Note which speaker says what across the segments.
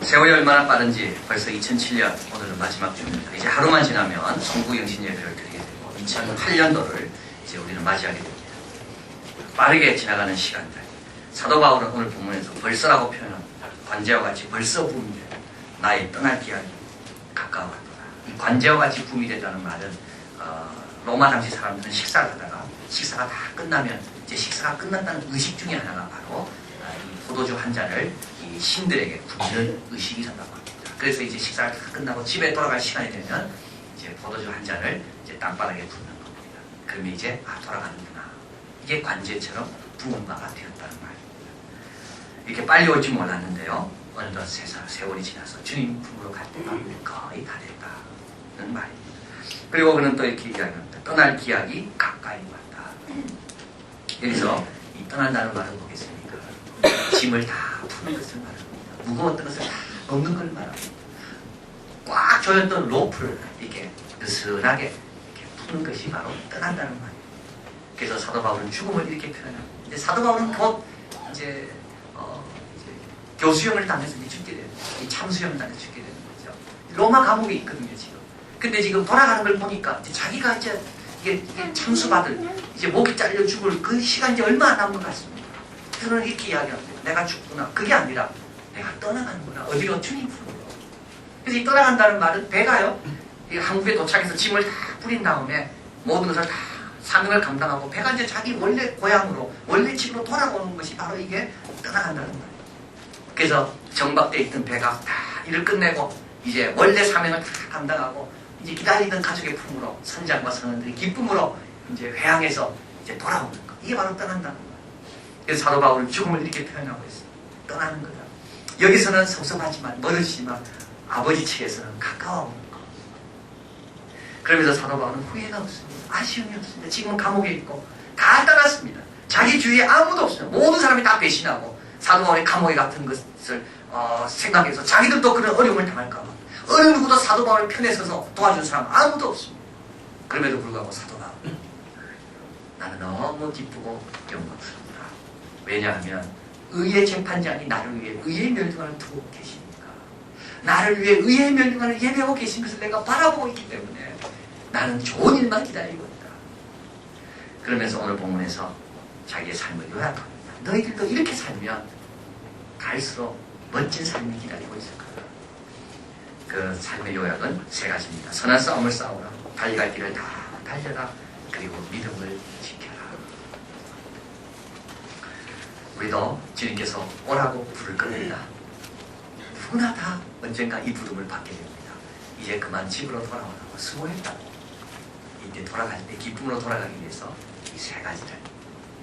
Speaker 1: 세월이 얼마나 빠른지 벌써 2007년 오늘은 마지막 주입니다. 이제 하루만 지나면 송구영신 예배를 드리게 되고 2008년도를 이제 우리는 맞이하게 됩니다. 빠르게 지나가는 시간들. 사도 바울은 오늘 본문에서 벌써라고 표현합니다. 관제와 같이 벌써 붐이 되고 나의 떠날 기한이 가까워왔도다. 이 관제와 같이 붐이 된다는 말은 로마 당시 사람들은 식사를 하다가 식사가 다 끝나면 이제 식사가 끝났다는 의식 중에 하나가 바로 이 포도주 한 잔을 이 신들에게 붓는 의식이 있었다고 합니다. 그래서 이제 식사를 다 끝나고 집에 돌아갈 시간이 되면 이제 포도주 한 잔을 이제 땅바닥에 붓는 겁니다. 그러면 이제 돌아가는구나. 이게 관제처럼 부은 바가 되었다는 말입니다. 이렇게 빨리 올 줄 몰랐는데요. 어느덧 세월이 지나서 주님 품으로 갈 때가 거의 다 됐다는 말입니다. 그리고 그는 또 이렇게 이야기합니다. 떠날 기약이 가까이 왔다. 여기서 이 떠난다는 말을 보겠습니까? 짐을 다 푸는 것을 말합니다. 무거웠던 것을 다 놓는 걸 말합니다. 꽉 조였던 로프를 이렇게 느슨하게 이렇게 푸는 것이 바로 떠난다는 말입니다. 그래서 사도 바울은 죽음을 이렇게 표현합니다. 이제 사도 바울은 곧 이제 교수형을 당해서 죽게 되는 거죠. 참수형을 당해서 죽게 되는 거죠. 로마 감옥에 있거든요, 지금. 근데 지금 돌아가는 걸 보니까 이제 자기가 이제 이게 참수받을 이제 목이 잘려 죽을 그 시간이 이제 얼마 안 남은 것 같습니다. 그는 이렇게 이야기합니다. 내가 죽구나. 그게 아니라 내가 떠나가는구나. 어디로? 주님 품으로. 그래서 이 떠나간다는 말은 배가요. 한국에 도착해서 짐을 다 뿌린 다음에 모든 것을 다 사명을 감당하고 배가 이제 자기 원래 고향으로 원래 집으로 돌아오는 것이 바로 이게 떠나간다는 말이에요. 그래서 정박되어 있던 배가 다 일을 끝내고 이제 원래 사명을 다 감당하고 이제 기다리던 가족의 품으로 선장과 선원들이 기쁨으로 이제 회항해서 이제 돌아오는 것. 이게 바로 떠난다는 거예요. 그래서 사도 바울은 죽음을 이렇게 표현하고 있어요. 떠나는 거다. 여기서는 섭섭하지만 멀어지지만 아버지 측에서는 가까워오는 것. 그러면서 사도 바울은 후회가 없습니다. 아쉬움이 없습니다. 지금은 감옥에 있고 다 떠났습니다. 자기 주위에 아무도 없어요. 모든 사람이 다 배신하고 사도 바울의 감옥에 같은 것을 생각해서 자기들도 그런 어려움을 당할까 봐 어느 누구도 사도 바울의 편에 서서 도와준 사람 아무도 없습니다. 그럼에도 불구하고 사도 바울 나는 너무 기쁘고 영광스럽다. 왜냐하면 의의 재판장이 나를 위해 의의 멸류관을 두고 계시니까 나를 위해 의의 멸류관을 예배하고 계신 것을 내가 바라보고 있기 때문에 나는 좋은 일만 기다리고 있다. 그러면서 오늘 본문에서 자기의 삶을 요약합니다. 너희들도 이렇게 살면 갈수록 멋진 삶이 기다리고 있을 거다. 그 삶의 요약은 세 가지입니다. 선한 싸움을 싸우라. 달려갈 길을 다 달려라. 그리고 믿음을 지켜라. 우리도 주님께서 오라고 불을 끄는다. 누구나 다 언젠가 이 부름을 받게 됩니다. 이제 그만 집으로 돌아오라고 수고했다. 이때 돌아갈 때 기쁨으로 돌아가기 위해서 이 세 가지를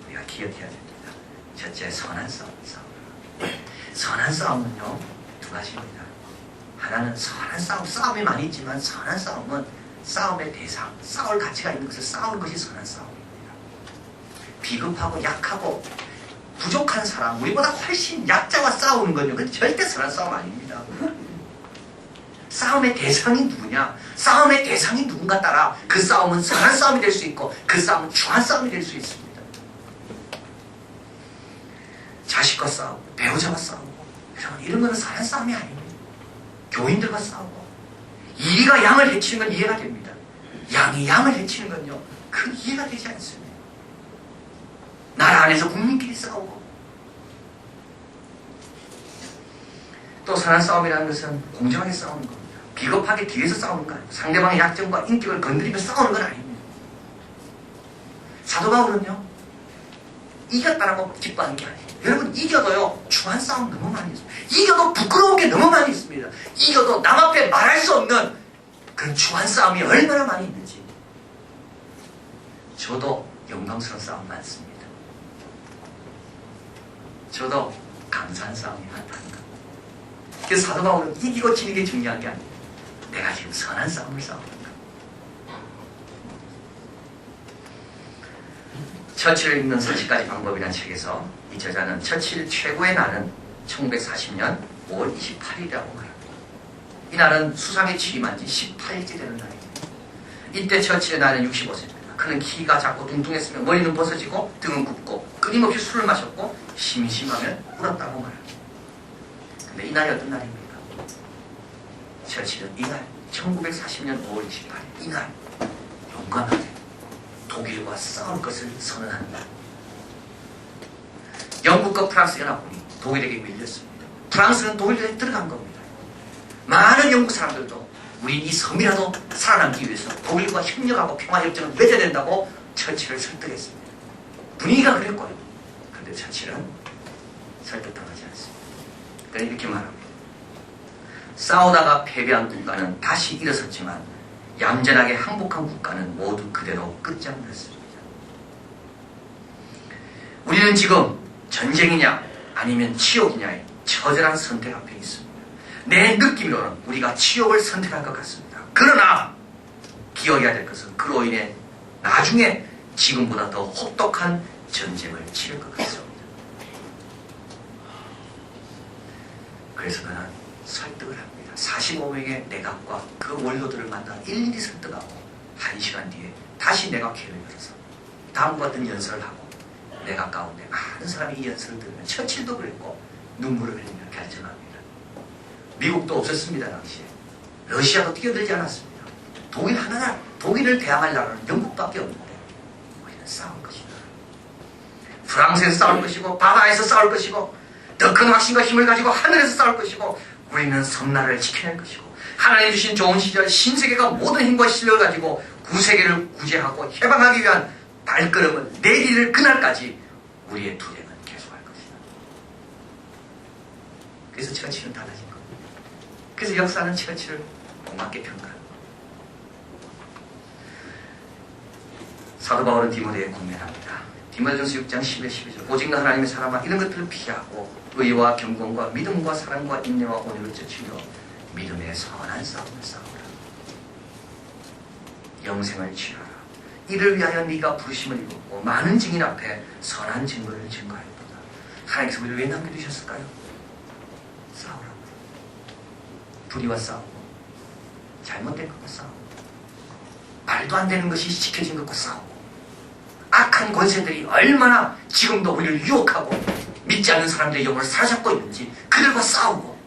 Speaker 1: 우리가 기억해야 됩니다. 첫째, 선한 싸움을 싸우라. 선한 싸움은요 두 가지입니다. 하나는 선한 싸움, 싸움이 많이 있지만 선한 싸움은 싸움의 대상, 싸울 가치가 있는 것을 싸우는 것이 선한 싸움입니다. 비급하고 약하고 부족한 사람, 우리보다 훨씬 약자와 싸우는 건요, 그건 절대 선한 싸움 아닙니다. 싸움의 대상이 누구냐? 싸움의 대상이 누군가 따라 그 싸움은 선한 싸움이 될 수 있고 그 싸움은 중한 싸움이 될 수 있습니다. 자식과 싸우고 배우자와 싸우고 이런 거는 선한 싸움이 아닙니다. 교인들과 싸우고 이가 양을 해치는 건 이해가 됩니다. 양이 양을 해치는 건요 그 이해가 되지 않습니다. 나라 안에서 국민끼리 싸우고 또 선한 싸움이라는 것은 공정하게 싸우는 겁니다. 비겁하게 뒤에서 싸우는 거 아니에요. 상대방의 약점과 인격을 건드리며 싸우는 건 아닙니다. 사도 바울은요 이겼다라고 기뻐하는 게 아니에요. 여러분 이겨도요 중한 싸움 너무 많이 있습니다. 이겨도 부끄러운 게 너무 많이 있습니다. 이겨도 남 앞에 말할 수 없는 그런 중한 싸움이 얼마나 많이 있는지. 저도 영광스러운 싸움 많습니다. 저도 감사한 싸움이 많다는 것. 그래서 사도 바울은 이기고 지는 게 중요한 게 아니에요. 내가 지금 선한 싸움을 싸우는 것. 처칠을 읽는 30가지 방법이라는 책에서 이 저자는 처칠 최고의 날은 1940년 5월 28일이라고 말합니다. 이 날은 수상에 취임한 지 18일째 되는 날입니다. 이때 처칠의 나이는 65세입니다. 그는 키가 작고 뚱뚱했으며 머리는 벗어지고 등은 굽고 끊임없이 술을 마셨고 심심하면 울었다고 말합니다. 근데 이 날이 어떤 날입니까? 처칠은 이날 1940년 5월 28일 이날 용감하게 독일과 싸울 것을 선언한다. 영국과 프랑스 연합군이 독일에게 밀렸습니다. 프랑스는 독일에 들어간 겁니다. 많은 영국 사람들도 우린 이 섬이라도 살아남기 위해서 독일과 협력하고 평화협정을 맺어야 된다고 처칠을 설득했습니다. 분위기가 그랬고요. 그런데 처칠은 설득당하지 않습니다. 그러니까 이렇게 말합니다. 싸우다가 패배한 국가는 다시 일어섰지만 얌전하게 항복한 국가는 모두 그대로 끝장났습니다. 우리는 지금 전쟁이냐 아니면 치욕이냐의 처절한 선택 앞에 있습니다. 내 느낌으로는 우리가 치욕을 선택할 것 같습니다. 그러나 기억해야 될 것은 그로 인해 나중에 지금보다 더 혹독한 전쟁을 치를 것 같습니다. 그래서 그는 설득을 합니다. 45명의 내각과 그 원로들을 만나 일일이 설득하고 1시간 뒤에 다시 내각회의를 열어서 다음과 같은 연설을 하고 내각 가운데 많은 사람이 이 연설을 들으면 처칠도 그랬고 눈물을 흘리며 결정합니다. 미국도 없었습니다. 당시에. 러시아도 뛰어들지 않았습니다. 독일 하나나 독일을 대항할 나라는 영국밖에 없는데 우리는 싸울 것이다. 프랑스에서 싸울 것이고 바다에서 싸울 것이고 더 큰 확신과 힘을 가지고 하늘에서 싸울 것이고 우리는 섬나라를 지켜낼 것이고 하나님 주신 좋은 시절 신세계가 모든 힘과 실력을 가지고 구세계를 구제하고 해방하기 위한 발걸음을 내디딜 그날까지 우리의 투쟁은 계속할 것이다. 그래서 처칠은 달라진 겁니다. 그래서 역사는 처칠을 고맙게 평가합니다. 사도 바울은 디모데에 권면합니다. 디모데전서 6장 11, 12절 오직 나 하나님의 사람아 이런 것들을 피하고 의와 경건과 믿음과 사랑과 인내와 온유를 쫓으며 믿음의 선한 싸움을 싸우라. 영생을 취하라. 이를 위하여 네가 부르심을 입었고 많은 증인 앞에 선한 증거를 증거하였도다. 하나님께서 우리를 왜 남겨두셨을까요? 싸우라고. 불의와 싸우고 잘못된 것과 싸우고 말도 안 되는 것이 지켜진 것과 싸우고 악한 권세들이 얼마나 지금도 우리를 유혹하고 믿지 않는 사람들의 영혼을 사로잡고 있는지 그들과 싸우고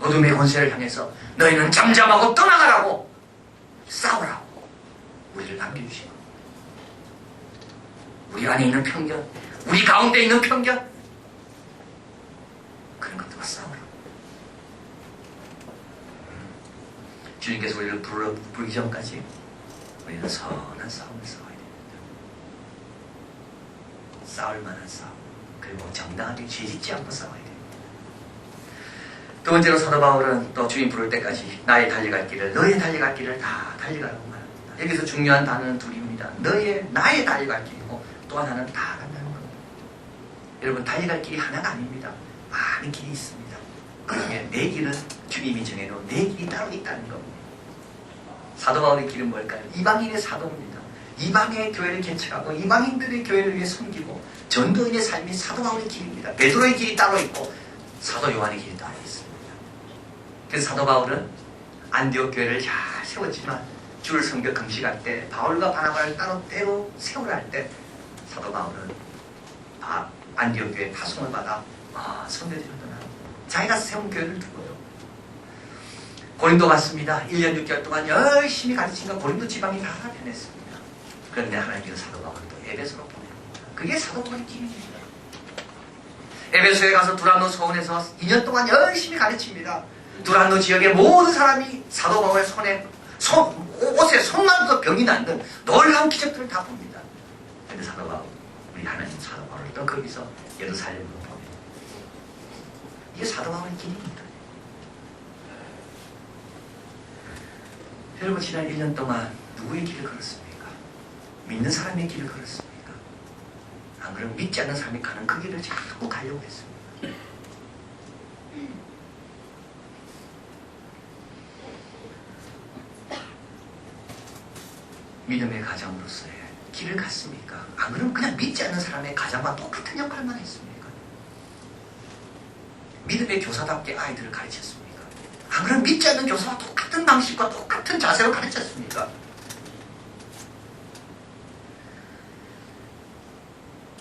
Speaker 1: 어둠의 권세를 향해서 너희는 잠잠하고 떠나가라고 싸우라고 우리를 남겨주시고 우리 안에 있는 편견 우리 가운데 있는 편견 그런 것들과 싸우라고 주님께서 우리를 부르기 전까지 우리는 선한 싸움을 싸워야 됩니다. 싸울 만한 싸움 그리고 정당하게 죄짓지 않고 싸워야 됩니다. 두 번째로 사도 바울은 또 주님 부를 때까지 나의 달려갈 길을 너의 달려갈 길을 다 달려가라고 말합니다. 여기서 중요한 단어는 둘입니다. 나의 달려갈 길이고 또 하나는 다 간다는 겁니다. 여러분 달려갈 길이 하나가 아닙니다. 많은 길이 있습니다. 그중에 내 길은 주님이 정해놓은 내 길이 따로 있다는 겁니다. 사도 바울의 길은 뭘까요? 이방인의 사도입니다. 이방의 교회를 개척하고 이방인들의 교회를 위해 섬기고 전도인의 삶이 사도 바울의 길입니다. 베드로의 길이 따로 있고 사도 요한의 길이 따로 있습니다. 그래서 사도 바울은 안디옥 교회를 잘 세웠지만 주를 섬겨 금식할 때 바울과 바나바를 따로 세우라 할 때 사도 바울은 안디옥 교회 파송을 받아 선교지로 떠납니다. 자기가 세운 교회를 두고요. 고린도 갔습니다. 1년 6개월 동안 열심히 가르친가 고린도 지방이 다 변했습니다. 그런데 하나님께서 사도 바울을 또 에베소로 보냅니다. 그게 사도 바울의 길입니다. 에베소에 가서 두란노 소원에서 2년 동안 열심히 가르칩니다. 두란노 지역의 모든 사람이 사도 바울의 옷에 손만도 병이 낫는 놀라운 기적들을 다 봅니다. 그런데 사도 바울, 우리 하나님 사도 바울을 또 거기서 예루살렘으로 보냅니다. 이게 사도 바울의 길입니다. 여러분 지난 1년 동안 누구의 길을 걸었습니까? 믿는 사람의 길을 걸었습니까? 안 그러면 믿지 않는 사람이 가는 그 길을 자꾸 가려고 했습니다. 믿음의 가정으로서의 길을 갔습니까? 안 그러면 그냥 믿지 않는 사람의 가정과 똑같은 역할만 했습니까? 믿음의 교사답게 아이들을 가르쳤습니까? 안 그러면 믿지 않는 교사와 똑같은 방식과 똑같은 자세로 가르쳤습니까?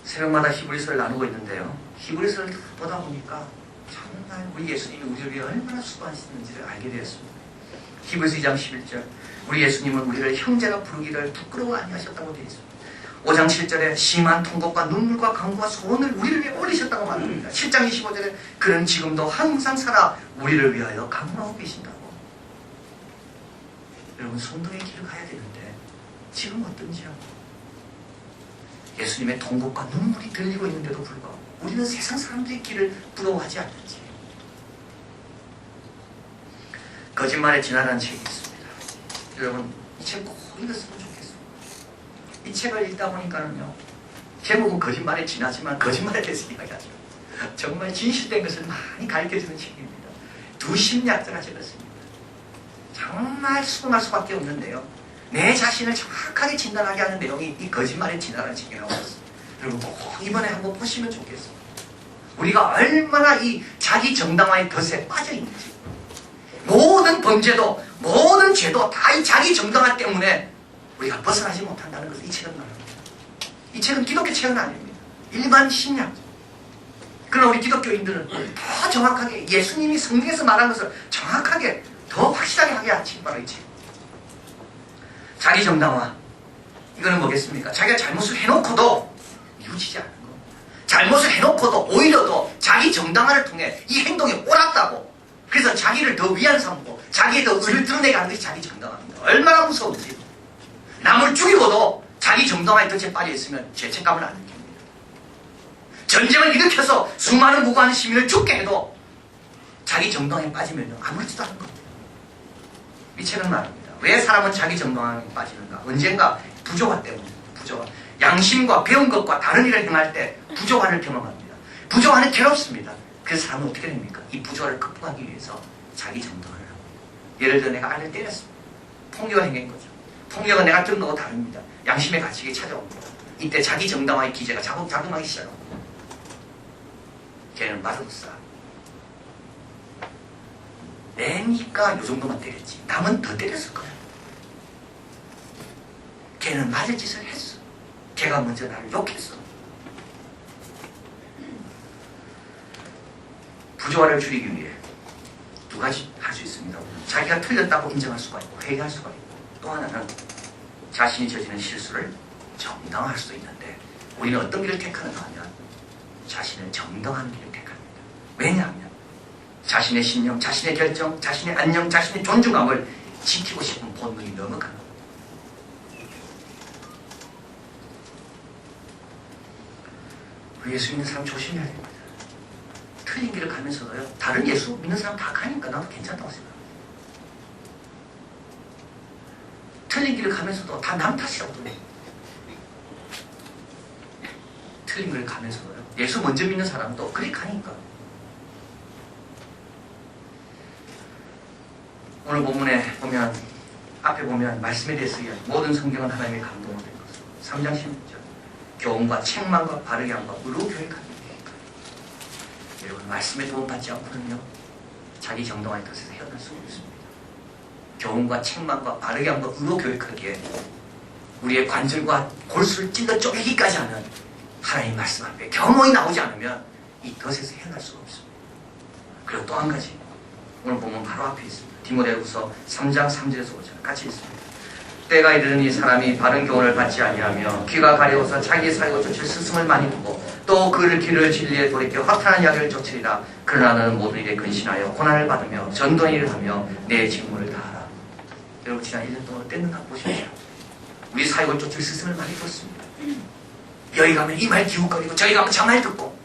Speaker 1: 새벽마다 히브리서를 나누고 있는데요. 히브리서를 보다 보니까 정말 우리 예수님이 우리를 위해 얼마나 수고하시는지를 알게 되었습니다. 히브리서 2장 11절 우리 예수님은 우리를 형제라 부르기를 부끄러워 아니하셨다고 되어 있습니다. 5장 7절에 심한 통곡과 눈물과 간구와 소원을 우리를 위해 올리셨다고 말합니다. 7장 25절에 그는 지금도 항상 살아 우리를 위하여 간구하고 계신다고. 여러분 성도의 길을 가야 되는데 지금 어떤지요? 예수님의 통곡과 눈물이 들리고 있는데도 불구하고 우리는 세상 사람들의 길을 부러워하지 않는지. 거짓말에 지나라는 책이 있습니다. 여러분 이 책 꼭 읽었으면 좋겠습니다. 이 책을 읽다 보니까는요, 제목은 거짓말에 지나지만 거짓말에 대해서 이야기하죠. 정말 진실된 것을 많이 가르쳐주는 책입니다. 두 심리학자가 적었습니다. 정말 수긍할 수밖에 없는데요, 내 자신을 정확하게 진단하게 하는 내용이 이 거짓말에 지나라는 책에 나와 있습니다. 여러분 꼭 이번에 한번 보시면 좋겠습니다. 우리가 얼마나 이 자기 정당화의 덫에 빠져 있는지, 모든 범죄도 모든 죄도 다 이 자기 정당화 때문에 우리가 벗어나지 못한다는 것을 이 책은 말합니다. 이 책은 기독교 책은 아닙니다. 일반 심리학. 그러나 우리 기독교인들은 더 정확하게 예수님이 성경에서 말한 것을 정확하게 더 확실하게 하게 한 책이 바로 이 책. 자기 정당화. 이거는 뭐겠습니까? 자기가 잘못을 해놓고도 뉘우치지 않는 거. 잘못을 해놓고도 오히려 더 자기 정당화를 통해 이 행동이 옳았다고. 그래서 자기를 더 위안 삼고 자기의 더 의를 드러내게 하는 것이 자기 정당화입니다. 얼마나 무서운지. 남을 죽이고도 자기 정당화에 덫에 빠져있으면 죄책감을 안 느낍니다. 전쟁을 일으켜서 수많은 무고한 시민을 죽게 해도 자기 정당화에 빠지면 아무렇지도 않은 겁니다. 이 책은 말합니다. 왜 사람은 자기 정당화에 빠지는가? 언젠가 부조화 때문에. 부조화. 양심과 배운 것과 다른 일을 행할 때 부조화를 경험합니다. 부조화는 괴롭습니다. 그래서 사람은 어떻게 됩니까? 이 부조화를 극복하기 위해서 자기 정당화를 하고. 예를 들어 내가 아이를 때렸습니다. 폭력을 행한 거죠. 폭력은 내가 들은 거하고 다릅니다. 양심의 가치가 찾아옵니다. 이때 자기 정당화의 기제가 작동하기 시작합니다. 걔는 맞았어. 내니까 요 정도만 때렸지. 남은 더 때렸을 거야. 걔는 맞을 짓을 했어. 걔가 먼저 나를 욕했어. 부조화를 줄이기 위해 두 가지 할 수 있습니다. 자기가 틀렸다고 인정할 수가 있고 회개할 수가 있고, 또 하나는 자신이 저지른 실수를 정당화할 수도 있는데, 우리는 어떤 길을 택하는가 하면 자신을 정당화하는 길을 택합니다. 왜냐하면 자신의 신념, 자신의 결정, 자신의 안녕, 자신의 존중감을 지키고 싶은 본능이 너무 강합니다. 우리 예수 믿는 사람 조심해야 됩니다. 틀린 길을 가면서도요, 다른 예수 믿는 사람 다 가니까 나도 괜찮다고 생각합니다. 틀린 길을 가면서도 다 남 탓이라고 들어요. 틀린 길을 가면서도요, 예수 먼저 믿는 사람도 그리 가니까. 오늘 본문에 보면, 앞에 보면 말씀에 대해서 모든 성경은 하나님의 감동으로 된 것으로 3장 16절 교훈과 책망과 바르게 함과 의로 교육하는 게, 여러분 말씀에 도움받지 않고는요 자기 정당화의 덫에서 헤어날 수 없습니다. 교훈과 책망과 바르게 함과 의로 교육하기에 우리의 관절과 골수를 찔러 쪼개기까지 하는 하나님 말씀 앞에 겸허히 나오지 않으면 이 덫에서 헤어날 수가 없습니다. 그리고 또 한 가지, 오늘 보면 바로 앞에 있습니다. 디모데후서 3장 3절에서 5절 같이 있습니다. 때가 이르니 사람이 바른 교훈을 받지 아니하며 귀가 가려워서 자기 살고 쫓을 스승을 많이 두고 또 그를 길을 진리에 돌이켜 화탄한 약을 쫓으리라. 그러나 너는 모든 일에 근신하여 고난을 받으며 전도의 일을 하며 내 직무를 다하라. 여러분 지난 1년 동안 뗐는가 보십시오. 우리 사역을 쫓을 스승을 많이 뒀습니다. 여기 가면 이 말 기웃거리고 저기 가면 저 말 듣고,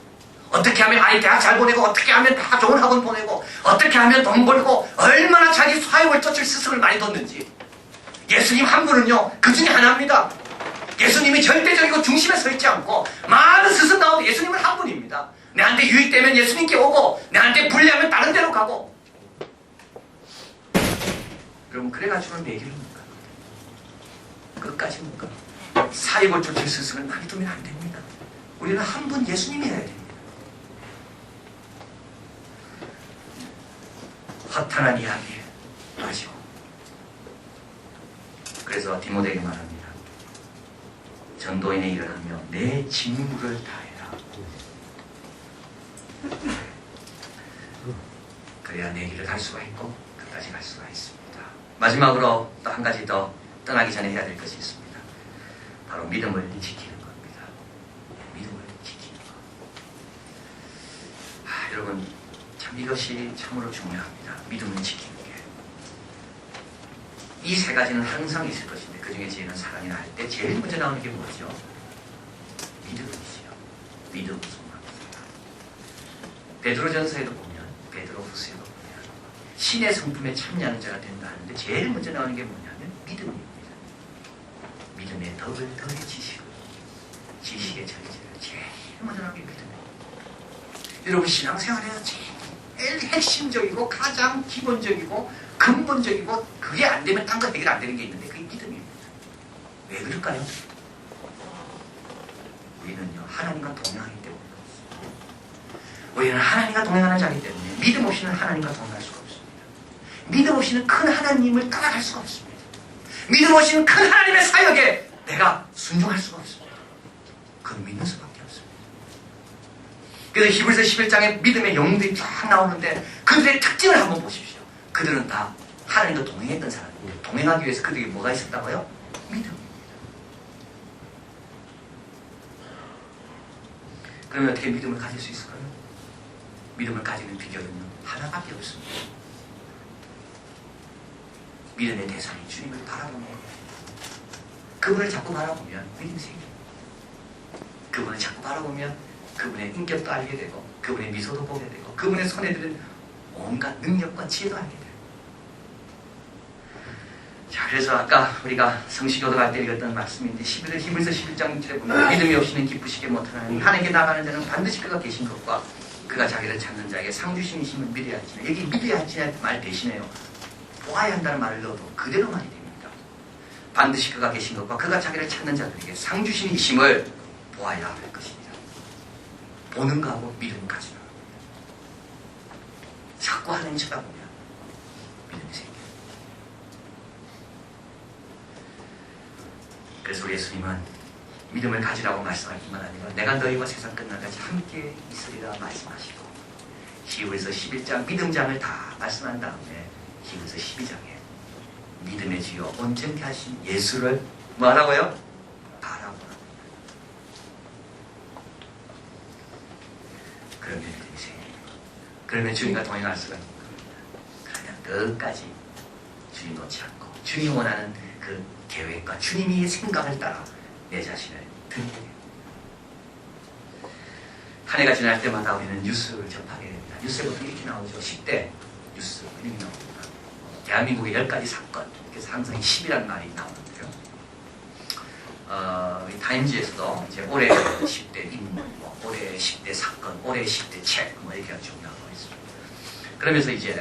Speaker 1: 어떻게 하면 아이 대학 잘 보내고, 어떻게 하면 다 좋은 학원 보내고, 어떻게 하면 돈 벌고, 얼마나 자기 사역을 쫓을 스승을 많이 뒀는지. 예수님 한 분은요 그 중에 하나입니다. 예수님이 절대적이고 중심에 서 있지 않고 많은 스승 나오도 예수님은 한 분입니다. 내한테 유익되면 예수님께 오고, 내한테 불리하면 다른 데로 가고. 여러분 그래가지고는 내 길을 못 갑니다. 끝까지 못 갑니다. 사역을 쫓을 스승을 많이 두면 안 됩니다. 우리는 한 분 예수님이 해야 됩니다. 허탄한 이야기 마시고. 그래서 디모데에게 말합니다. 전도인의 일을 하며 내 직무를 다해라. 그래야 내 길을 갈 수가 있고 끝까지 갈 수가 있습니다. 마지막으로 또 한 가지 더 떠나기 전에 해야 될 것이 있습니다. 바로 믿음을 지키는 겁니다. 믿음을 지키는 것. 여러분 참 이것이 참으로 중요합니다. 믿음을 지키는 게. 이 세 가지는 항상 있을 것인데 그 중에 저희는 사랑이나 할 때 제일 먼저 나오는 게 뭐죠? 믿음이지요. 믿음을 소망합니다. 베드로전서에도 보면 베드로후서에도 보면 신의 성품에 참여하는 자가 된다 하는데 제일 먼저 나오는 게 뭐냐면 믿음입니다. 믿음의 덕을 더해지시고 지식의 절제를 제일 먼저 나오는 게 믿음입니다. 여러분 신앙생활에서 제일 핵심적이고 가장 기본적이고 근본적이고 그게 안 되면 딴 거 해결 안 되는 게 있는데 그게 믿음입니다. 왜 그럴까요? 우리는요 하나님과 동행하기 때문에 우리는 하나님과 동행하는 자이기 때문에 믿음 없이는 하나님과 동행할 수가 없습니다. 믿음 없이는 큰 하나님을 따라갈 수가 없습니다. 믿음 없이는 큰 하나님의 사역에 내가 순종할 수가 없습니다. 그건 믿는 수밖에 없습니다. 그래서 히브리서 11장에 믿음의 영웅들이 쫙 나오는데 그들의 특징을 한번 보십시오. 그들은 다 하나님과 동행했던 사람입니다. 동행하기 위해서 그들에게 뭐가 있었다고요? 믿음입니다. 그러면 어떻게 믿음을 가질 수 있을까요? 믿음을 가지는 비결은요 하나밖에 없습니다. 믿음의 대상이 주님을 바라보는 거예요. 그분을 자꾸 바라보면 믿음이 생겨요. 그분을 자꾸 바라보면 그분의 인격도 알게 되고 그분의 미소도 보게 되고 그분의 손에 들은 온갖 능력과 지혜도 알게 돼요. 자, 그래서 아까 우리가 성시교도 갈 때 읽었던 말씀인데 히브리서 11장 6절에 보면 믿음이 없이는 기쁘시게 못하나니 하나님께 나가는 자는 반드시 그가 계신 것과 그가 자기를 찾는 자에게 상 주심이심을 믿어야 할지니 여기 믿어야 할지냐 말 대신에요 보아야 한다는 말을 넣어도 그대로 말이 됩니다. 반드시 그가 계신 것과 그가 자기를 찾는 자들에게 상 주심이심을 보아야 할 것입니다. 보는 거하고 믿음을 가지는 겁니다. 자꾸 하나님 쳐다보면 믿음이 생겨요. 그래서 우리 예수님은 믿음을 가지라고 말씀할 뿐만 아니라 내가 너희와 세상 끝날까지 함께 있으리라 말씀하시고 히브리서 11장 믿음장을 다 말씀한 다음에 히브리서 12장에 믿음의 주요 온전케 하신 예수를 뭐하라고요? 바라보라. 그러면 믿음이 생깁니다. 그러면 주님과 동행할 수가 있는 겁니다. 그러나 끝까지 주님 놓지 않고 주님 원하는 그 계획과 주님이 생각을 따라 내 자신을 드리게 됩니다. 한 해가 지날 때마다 우리는 뉴스를 접하게 됩니다. 뉴스에 보통 이렇게 나오죠. 10대 뉴스 이렇게 나옵니다. 대한민국의 10가지 사건, 그래서 항상 10이라는 말이 나오는데요. 타임지에서도 이제 올해 10대 인물, 올해 10대 사건, 올해 10대 책, 이렇게 쭉 나오고 있습니다. 그러면서 이제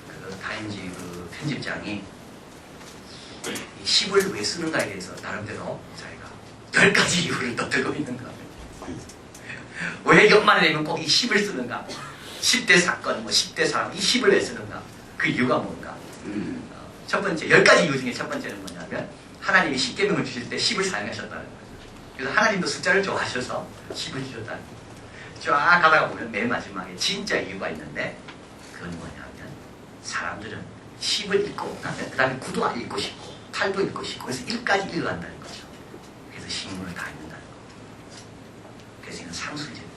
Speaker 1: 그 타임지 그 편집장이 이 10을 왜 쓰는가에 대해서 나름대로 자기가 10가지 이유를 또 들고 있는가. 왜 연말에 되면 꼭 이 10을 쓰는가. 10대 사건, 10대 사람, 이 10을 왜 쓰는가. 그 이유가 뭔가. 첫 번째, 10가지 이유 중에 첫 번째는 뭐냐면 하나님이 10계명을 주실 때 10을 사용하셨다는 거죠. 그래서 하나님도 숫자를 좋아하셔서 10을 주셨다는 거죠. 쫙 가다가 보면 맨 마지막에 진짜 이유가 있는데 그건 뭐냐면 사람들은 10을 읽고 나면 그 다음에 9도 읽고 싶고 8도 읽고 싶고 그래서 1까지 읽어간다는 거죠. 그래서 신문을 다 읽는다는 거죠. 그래서 이건 상술이 되는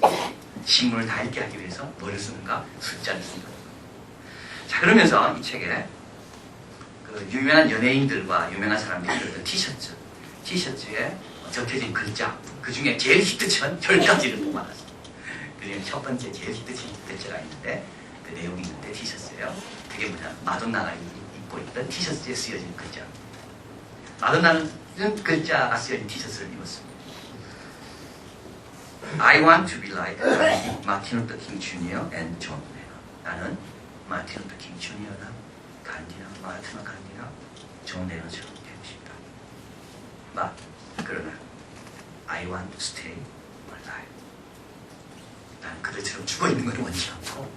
Speaker 1: 거라. 신문을 다 읽게 하기 위해서 뭐를 쓰는가? 숫자를 쓰는 거예요. 자, 그러면서 이 책에 그 유명한 연예인들과 유명한 사람들이 입었던 티셔츠에 적혀진 글자 그 중에 제일 히트치는 10가지를 뽑아놨어요. 그 중에 첫 번째 제일 히트친 글자가 있는데 그 내용이 있는데 티셔츠예요. 그게 뭐냐? 마돈나가 입고 있던 티셔츠에 쓰여진 글자. 마돈나는 이런 글자가 쓰여진 티셔츠를 입었습니다. I want to be like Martin Luther King Jr. and John Lennon. 나는 마틴 루터 킹 주니어나 간디나 마하트마 간디나 존 레논처럼 되고 싶다. 그러나 I want to stay alive. 나는 그들처럼 죽어있는 걸 원치 않고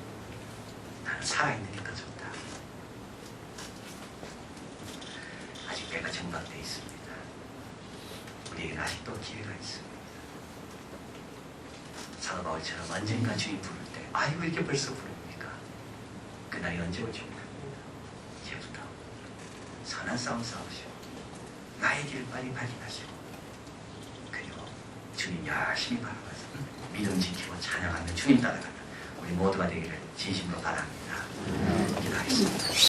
Speaker 1: 나는 살아있는 게 더 좋다. 아직 때가 정박되어 있습니다. 우리에게는 아직도 기회가 있습니다. 사도 바울처럼 언젠가 주님 부를 때 아이고 이렇게 벌써 부릅니까? 그날이 언제 오십니까? 이제부터 선한 싸움 싸우시고 나의 길을 빨리 발견하시고 그리고 주님 열심히 바라봐서 믿음 지키고 찬양하며 주님 따라가는 우리 모두가 되기를 진심으로 바랍니다. 기도하겠습니다.